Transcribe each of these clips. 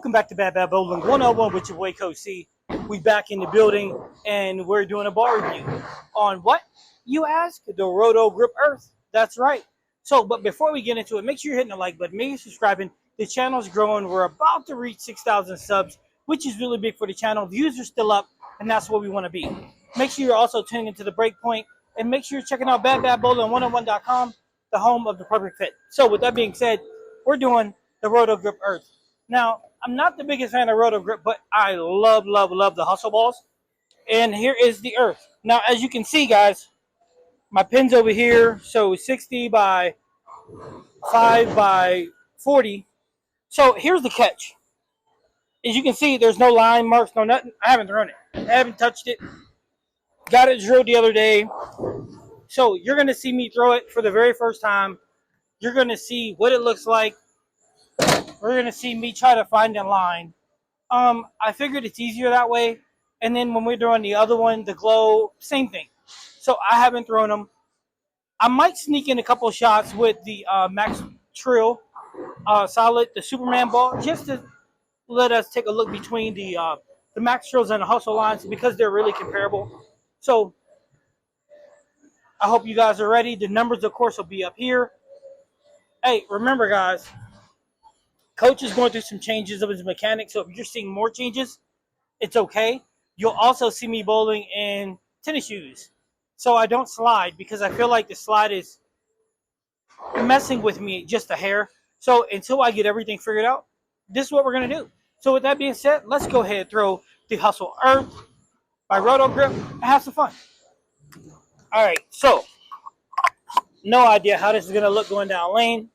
Welcome back to Bad Bad Bowling 101 with your boy Coach C. We back in the building and we're doing a bar review on what, you ask? The Roto Grip Earth. That's right. So, but before we get into it, make sure you're hitting the like button, make sure you're subscribing. The channel's growing. We're about to reach 6,000 subs, which is really big for the channel. Views are still up, and that's where we want to be. Make sure you're also tuning into the Breakpoint, and make sure you're checking out BadBadBowling101.com, the home of the perfect fit. So, with that being said, we're doing the Roto Grip Earth. Now, I'm not the biggest fan of Roto Grip, but I love the hustle balls. And here is the Earth. Now, as you can see, guys, my pin's over here, so 60 by 5 by 40. So here's the catch. As you can see, there's no line marks, no nothing. I haven't thrown it. I haven't touched it. Got it drilled the other day. So you're going to see me throw it for the very first time. You're going to see what it looks like. We're going to see me try to find a line. I figured it's easier that way. And then when we're doing the other one, the glow, same thing. So I haven't thrown them. I might sneak in a couple of shots with the Max Trill Solid, the Superman ball, just to let us take a look between the Max Trills and the Hustle lines because they're really comparable. So I hope you guys are ready. The numbers, of course, will be up here. Hey, remember, guys, Coach is going through some changes of his mechanics, so if you're seeing more changes, it's okay. You'll also see me bowling in tennis shoes. So I don't slide because I feel like the slide is messing with me just a hair. So until I get everything figured out, this is what we're going to do. So with that being said, let's go ahead and throw the Hustle Earth by Roto Grip and have some fun. All right, so no idea how this is going to look going down lane.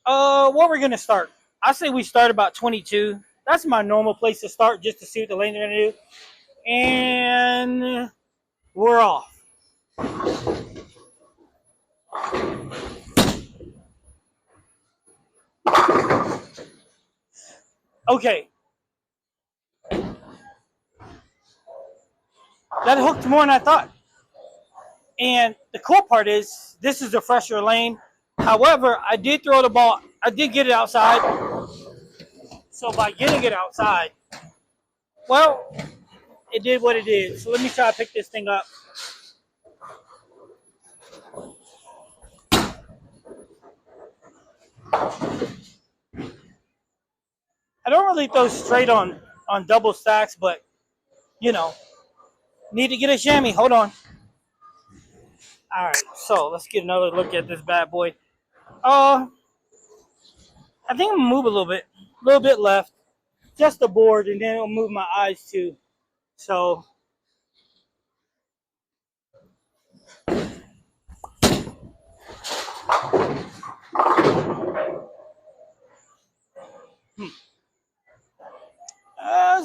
What we're going to start. I say we start about 22. That's my normal place to start just to see what the lanes are going to do. And we're off. Okay. That hooked more than I thought. And the cool part is, this is a fresher lane. However, I did throw the ball. I did get it outside. So by getting it outside, well, it did what it did. So let me try to pick this thing up. I don't really throw straight on double stacks, but, you know, need to get a chamois. Hold on. All right, so let's get another look at this bad boy. I think I'm going to move a little bit left, just the board, and then it'll move my eyes too. So, there's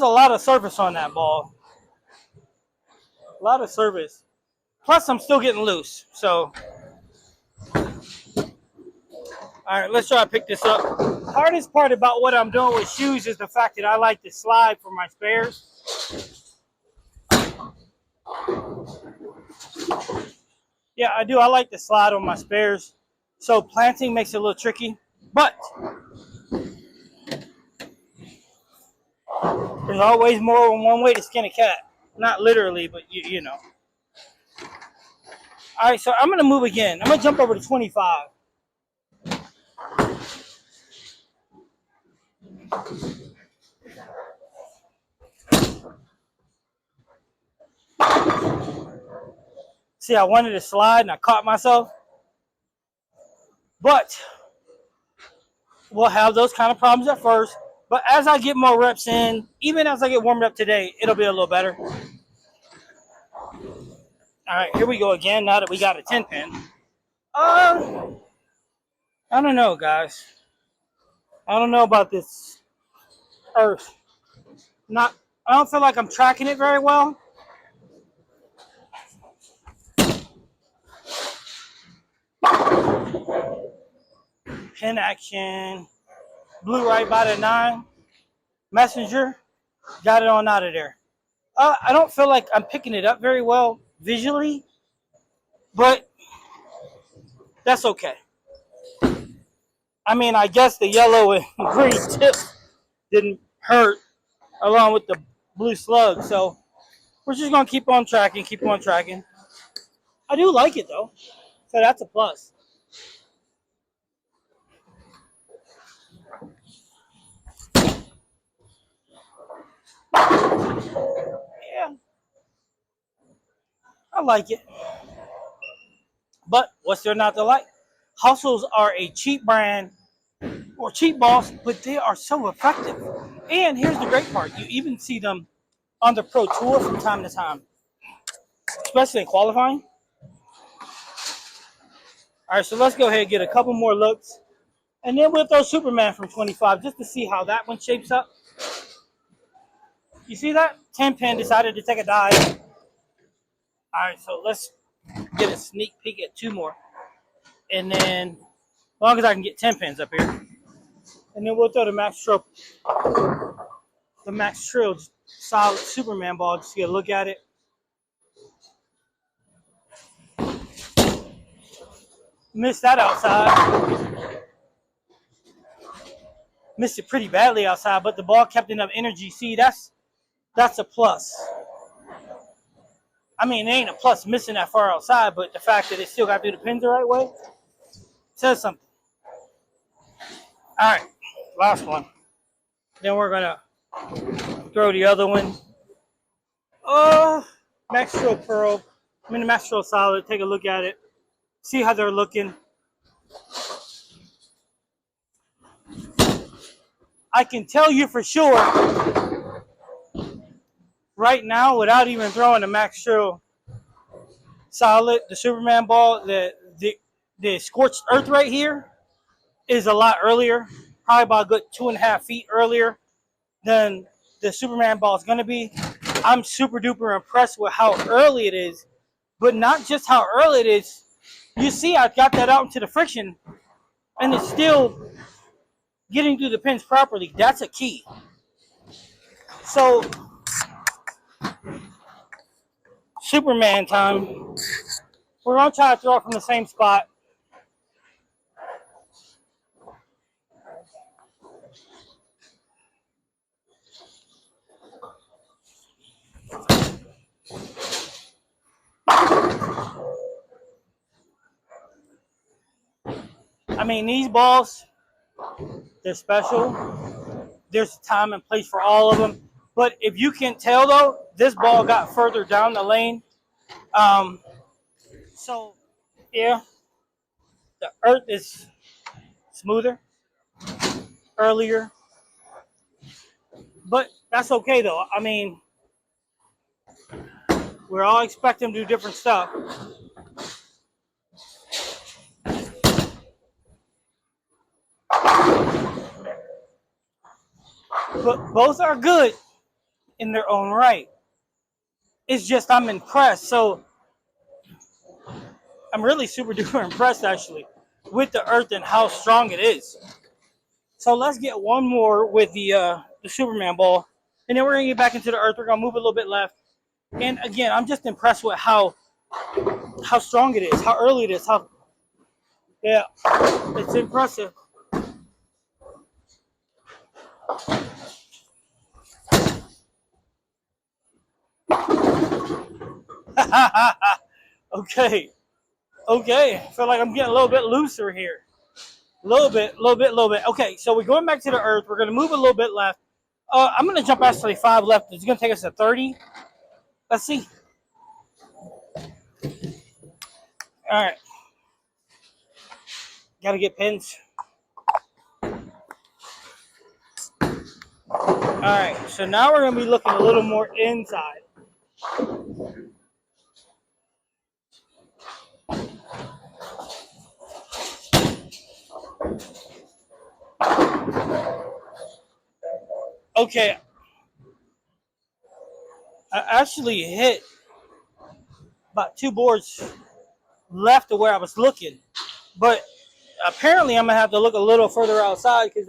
a lot of surface on that ball. A lot of surface. Plus, I'm still getting loose. So, all right, let's try to pick this up. Hardest part about what I'm doing with shoes is the fact that I like to slide for my spares. Yeah, I do. I like to slide on my spares. So planting makes it a little tricky. But there's always more than one way to skin a cat. Not literally, but you know. All right, so I'm going to move again. I'm going to jump over to 25. See, I wanted to slide and I caught myself. But we'll have those kind of problems at first. But as I get more reps in, even as I get warmed up today, it'll be a little better. All right, here we go again now that we got a 10 pin. I don't know, guys. I don't know about this Earth. I don't feel like I'm tracking it very well. Pin action. Blew right by the 9. Messenger. Got it on out of there. I don't feel like I'm picking it up very well visually, but that's okay. I mean, I guess the yellow and green tips didn't hurt along with the blue slug. So we're just gonna keep on tracking, keep on tracking. I do like it though, so that's a plus. Yeah, I like it. But what's there not to like? Hustles are a cheap brand or cheap balls, but they are so effective. And here's the great part: you even see them on the pro tour from time to time, especially in qualifying. All right, so let's go ahead and get a couple more looks, and then we'll throw Superman from 25 just to see how that one shapes up. You see that? 10 pin decided to take a dive. All right, so let's get a sneak peek at two more, and then as long as I can get 10 pins up here, and then we'll throw the Max Trill solid Superman ball just to get a look at it. Missed that outside. Missed it pretty badly outside, but the ball kept enough energy. See, that's a plus. I mean, it ain't a plus missing that far outside, but the fact that it still got to do the pins the right way says something. All right, last one. Then we're gonna throw the other one. Max Trill Pearl. The Max Trill Solid. Take a look at it. See how they're looking. I can tell you for sure right now, without even throwing the Max Trill Solid, the Superman ball, the scorched earth right here is a lot earlier, probably about a good 2.5 feet earlier than the Superman ball is going to be. I'm super duper impressed with how early it is, but not just how early it is. You see, I got that out into the friction, and it's still getting through the pins properly. That's a key. So, Superman time. We're going to try to throw it from the same spot. I mean, these balls, they're special. There's a time and place for all of them. But if you can tell, though, this ball got further down the lane. So, yeah, the earth is smoother, earlier. But that's okay, though. I mean, we're all expecting to do different stuff. But both are good in their own right. It's just I'm impressed. So I'm really super duper impressed actually with the earth and how strong it is. So let's get one more with the Superman ball, and then we're gonna get back into the earth. We're gonna move a little bit left, and again, I'm just impressed with how strong it is, how early it is, how it's impressive. Okay. I feel like I'm getting a little bit looser here. A little bit. Okay, so we're going back to the earth. We're going to move a little bit left. I'm going to jump actually 5 left. It's going to take us to 30. Let's see. All right. Got to get pins. All right, so now we're going to be looking a little more inside. Okay. I actually hit about 2 boards left of where I was looking. But apparently I'm going to have to look a little further outside because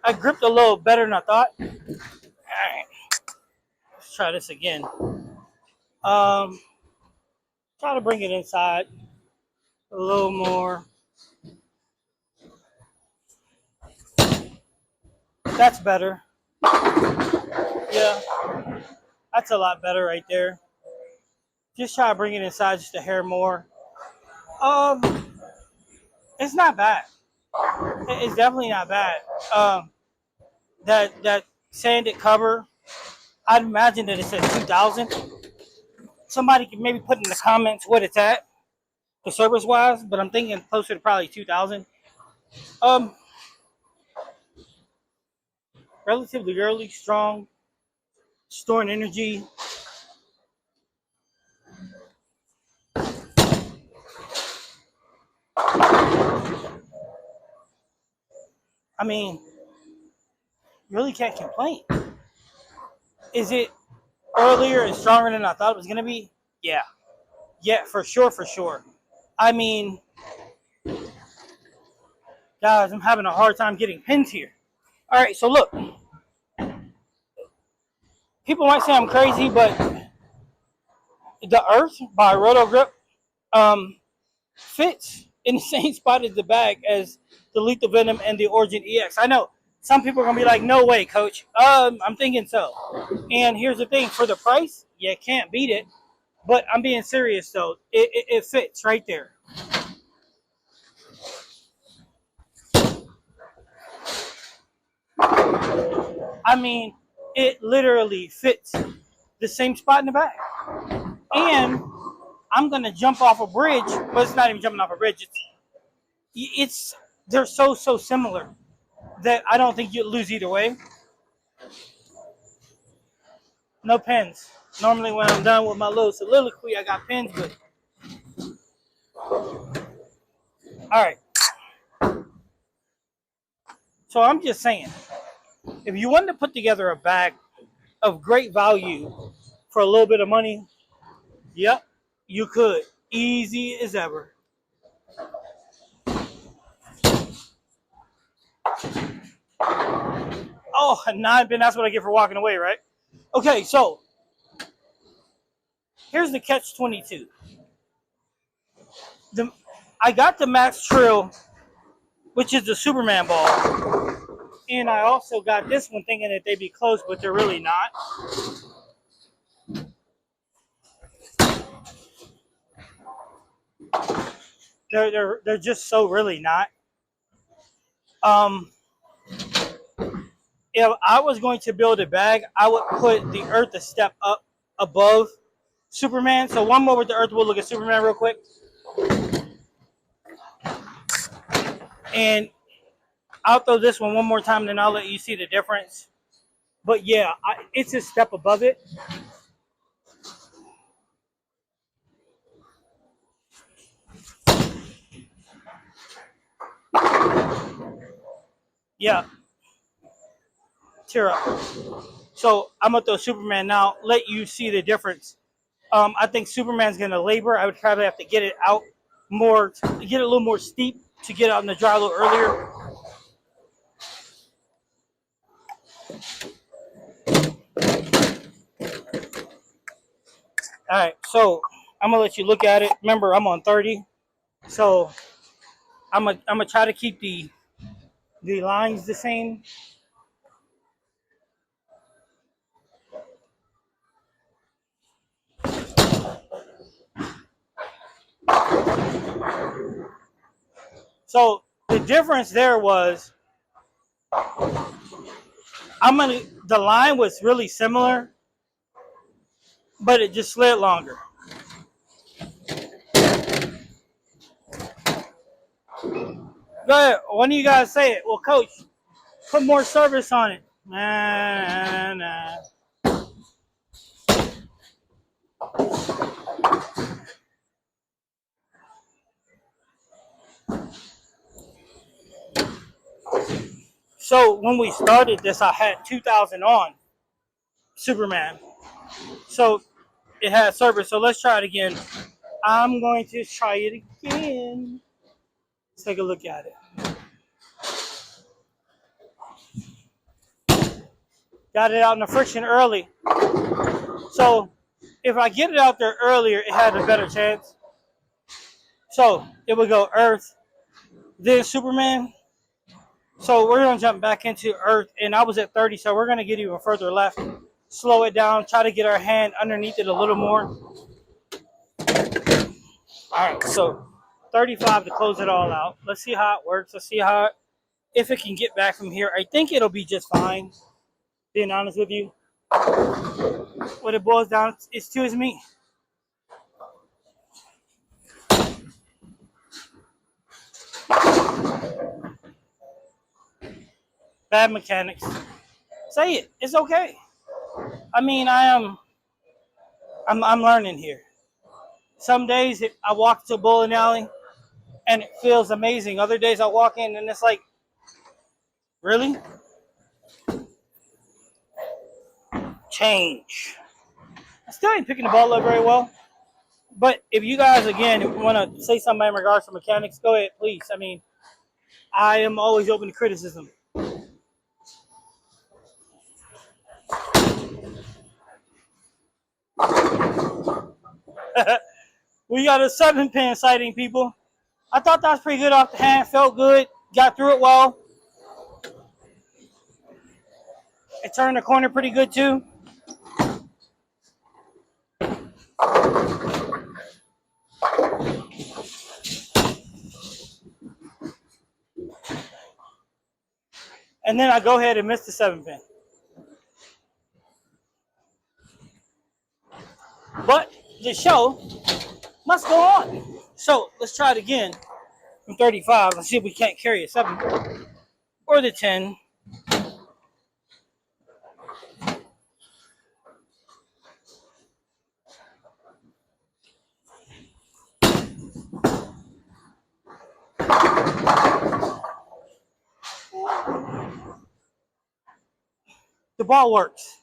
I gripped a little better than I thought. All right. Let's try this again. Try to bring it inside a little more. That's better. Yeah, that's a lot better right there. Just try to bring it inside just a hair more. Um, it's not bad. It's definitely not bad. Um, that sanded cover, I'd imagine that it says 2,000. Somebody can maybe put in the comments what it's at, the service wise, but I'm thinking closer to probably 2,000. Um, Relatively early, strong, storing energy. I mean, really can't complain. Is it earlier and stronger than I thought it was gonna be? Yeah, yeah, for sure, for sure. I mean, guys, I'm having a hard time getting pins here. All right, so look, people might say I'm crazy, but the Earth by Roto Grip fits in the same spot as the bag as the Lethal Venom and the Origin EX. I know some people are gonna be like, "No way, Coach." I'm thinking so. And here's the thing: for the price, you can't beat it. But I'm being serious though; it fits right there. I mean, it literally fits the same spot in the bag. And I'm gonna jump off a bridge, but it's not even jumping off a bridge. It's they're so similar that I don't think you'd lose either way. No pens. Normally, when I'm done with my little soliloquy, I got pens, but all right. So I'm just saying, if you wanted to put together a bag of great value for a little bit of money, yep, you could. Easy as ever. Oh, 9 pin, that's what I get for walking away, right? Okay, so here's the catch 22. The I got the Max Trill, which is the Superman ball, and I also got this one thinking that they'd be close, but they're really not. They're just so really not. Um, if I was going to build a bag, I would put the Earth a step up above Superman. So one more with the Earth. We'll look at Superman real quick, and I'll throw this one more time, then I'll let you see the difference. But yeah, it's a step above it. Yeah, tear up. So I'm gonna throw Superman now. Let you see the difference. I think Superman's gonna labor. I would probably have to get it out more, get it a little more steep to get out in the dry a little earlier. All right, so I'm gonna let you look at it. Remember, I'm on 30, so I'm gonna try to keep the lines the same. So the difference there was the line was really similar, but it just slid longer. Go ahead. When do you guys say it? Well, Coach, put more service on it. Nah. So when we started this, I had 2,000 on Superman. So it had service. So let's try it again. I'm going to try it again. Let's take a look at it. Got it out in the friction early. So if I get it out there earlier, it had a better chance. So it would go Earth, then Superman, So we're gonna jump back into earth, and I was at 30, so we're gonna get even further left. Slow it down. Try to get our hand underneath it a little more. All right, so 35 to close it all out. Let's see how it works. Let's see how if it can get back from here. I think it'll be just fine. Being honest with you, what it boils down to is me. Bad mechanics. Say it. It's okay. I mean, I'm learning here. Some days I walk to a bowling alley and it feels amazing. Other days I walk in and it's like, really? Change. I still ain't picking the ball up very well. But if you guys, again, want to say something in regards to mechanics, go ahead, please. I mean, I am always open to criticism. We got a 7-pin sighting, people. I thought that was pretty good off the hand. Felt good. Got through it well. It turned the corner pretty good, too. And then I go ahead and miss the 7-pin. But the show must go on. So let's try it again from 35. Let's see if we can't carry a 7 or the 10. The ball works.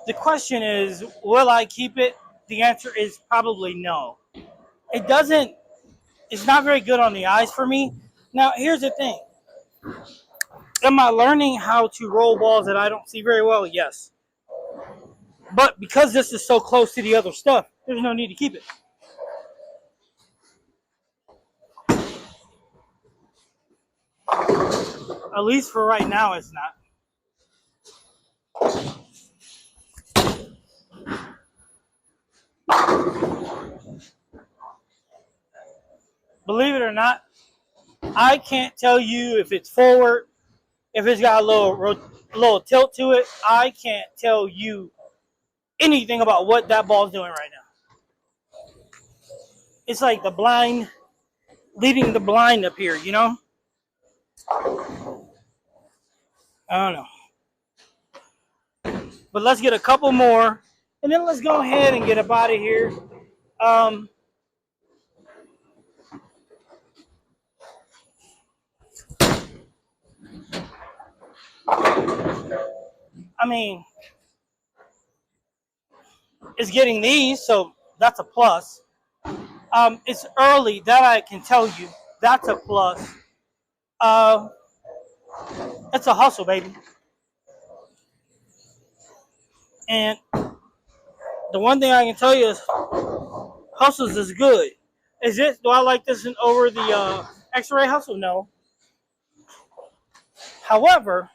The question is, will I keep it? The answer is probably no. It doesn't, it's not very good on the eyes for me. Now, here's the thing. Am I learning how to roll balls that I don't see very well? Yes. But because this is so close to the other stuff, there's no need to keep it. At least for right now, it's not. Believe it or not, I can't tell you if it's forward, if it's got a little tilt to it. I can't tell you anything about what that ball's doing right now. It's like the blind leading the blind up here, you know? I don't know. But let's get a couple more, and then let's go ahead and get up out of here. I mean, it's getting these, so that's a plus. It's early, that I can tell you. That's a plus. It's a hustle, baby. And the one thing I can tell you is hustles is good. Do I like this over the X-ray hustle? No. However,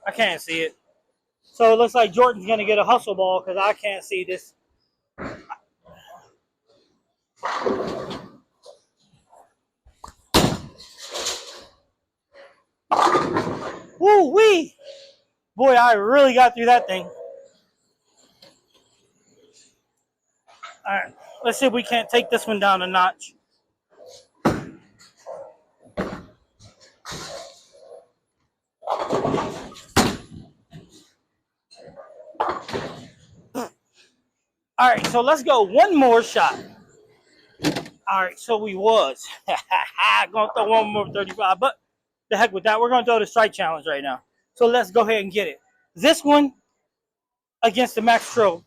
I can't see it. So it looks like Jordan's going to get a hustle ball because I can't see this. Woo-wee! Boy, I really got through that thing. All right, let's see if we can't take this one down a notch. All right, so let's go one more shot. All right, so we was. Going to throw one more 35, but the heck with that. We're going to throw the strike challenge right now. So let's go ahead and get it. This one against the Max Stroh.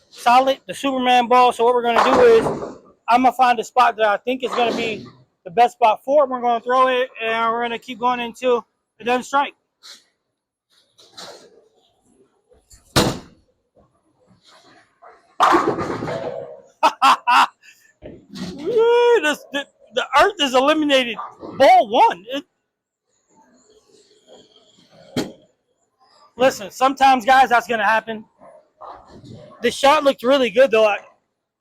Solid, the Superman ball. So what we're going to do is I'm going to find a spot that I think is going to be the best spot for it. We're going to throw it, and we're going to keep going until it doesn't strike. The earth is eliminated. Ball one. Listen, sometimes, guys, that's going to happen. The shot looked really good, though.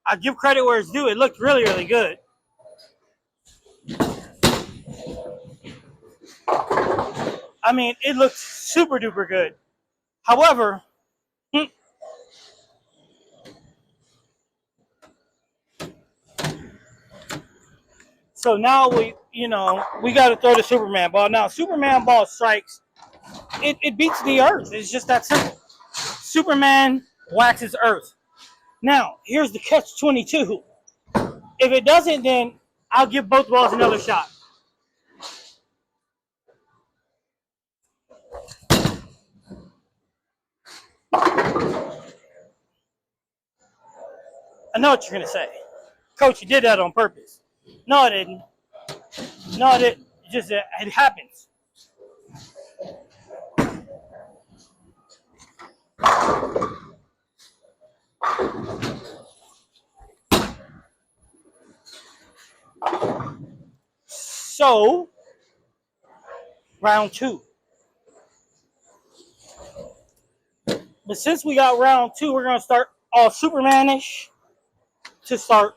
I give credit where it's due. It looked really, really good. I mean, it looked super duper good. However, so now we got to throw the Superman ball. Now, Superman ball strikes. It beats the Earth. It's just that simple. Superman waxes Earth. Now, here's the catch-22. If it doesn't, then I'll give both balls another shot. I know what you're going to say. Coach, you did that on purpose. No, I didn't. No, it didn't. It happens. So, round 2. But since we got round 2, we're going to start all Superman-ish to start.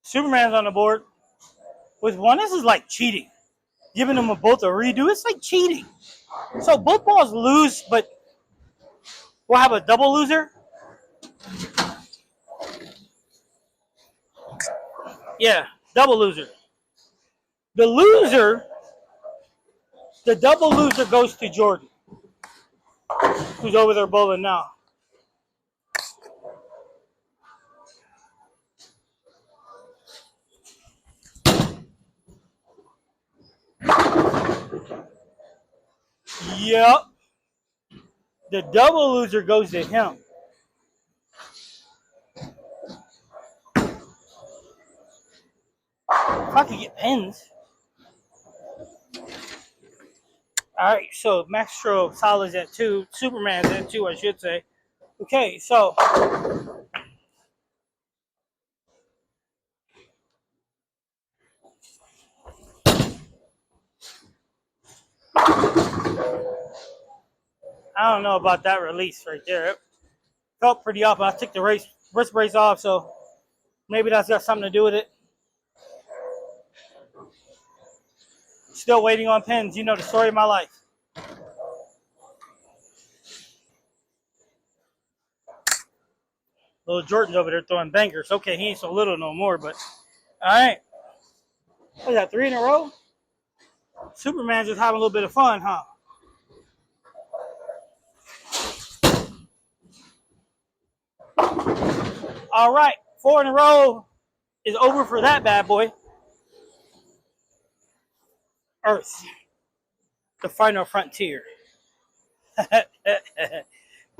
Superman's on the board with 1. This is like cheating. Giving them both a redo. It's like cheating. So both balls lose, but we'll have a double loser. Yeah, double loser. The double loser goes to Jordan, who's over there bowling now. Yep. The double loser goes to him. If I could get pins. All right, so Maxtro Solid's at 2. Superman's at 2, I should say. Okay, so I don't know about that release right there. It felt pretty off. I took the wrist brace off, so maybe that's got something to do with it. Still waiting on pins. You know the story of my life. Little Jordan's over there throwing bangers. Okay, he ain't so little no more, but all right. What is that, 3 in a row? Superman's just having a little bit of fun, huh? All right, 4 in a row is over for that bad boy. Earth, the final frontier. All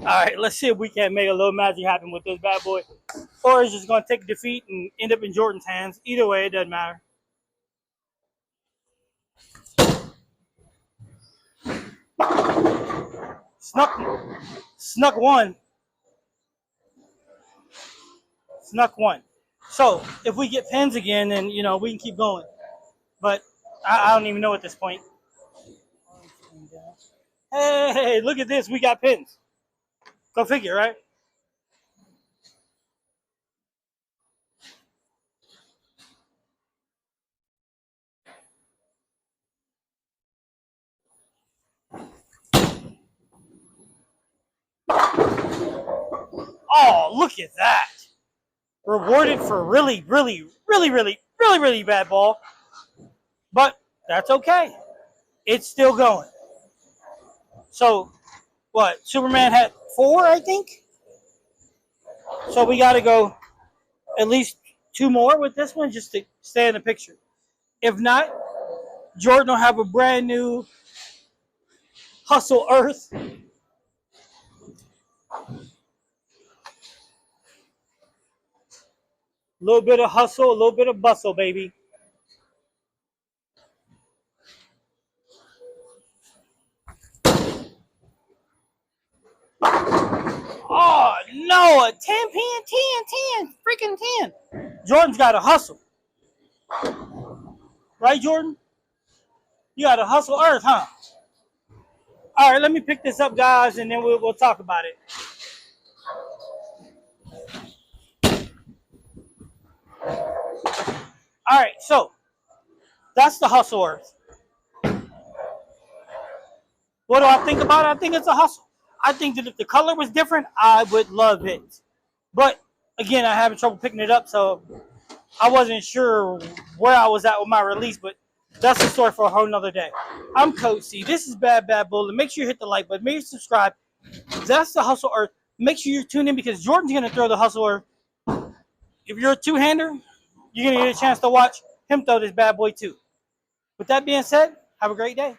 right, let's see if we can make a little magic happen with this bad boy. Or it's just going to take defeat and end up in Jordan's hands. Either way, it doesn't matter. Snuck one. Snuck one. So, if we get pins again, then, we can keep going. But I don't even know at this point. Hey, look at this. We got pins. Go figure, right? Oh, look at that. Rewarded for really, really, really, really, really, really bad ball. But that's okay. It's still going. So, what? Superman had 4, I think? So we got to go at least 2 more with this one just to stay in the picture. If not, Jordan will have a brand new Hustle Earth. A little bit of hustle, a little bit of bustle, baby. 10 pin, 10, 10, freaking 10. Jordan's got to hustle. Right, Jordan? You got to hustle Earth, huh? All right, let me pick this up, guys, and then we'll talk about it. All right, so that's the hustle Earth. What do I think about it? I think it's a hustle. I think that if the color was different, I would love it. But again, I having trouble picking it up, so I wasn't sure where I was at with my release, but that's a story for a whole nother day. I'm Coach C. This is Bad Bullet. Make sure you hit the like button. Make sure you subscribe. That's the Hustle Earth. Make sure you tune in because Jordan's going to throw the Hustle Earth. If you're a two-hander, you're going to get a chance to watch him throw this bad boy too. With that being said, have a great day.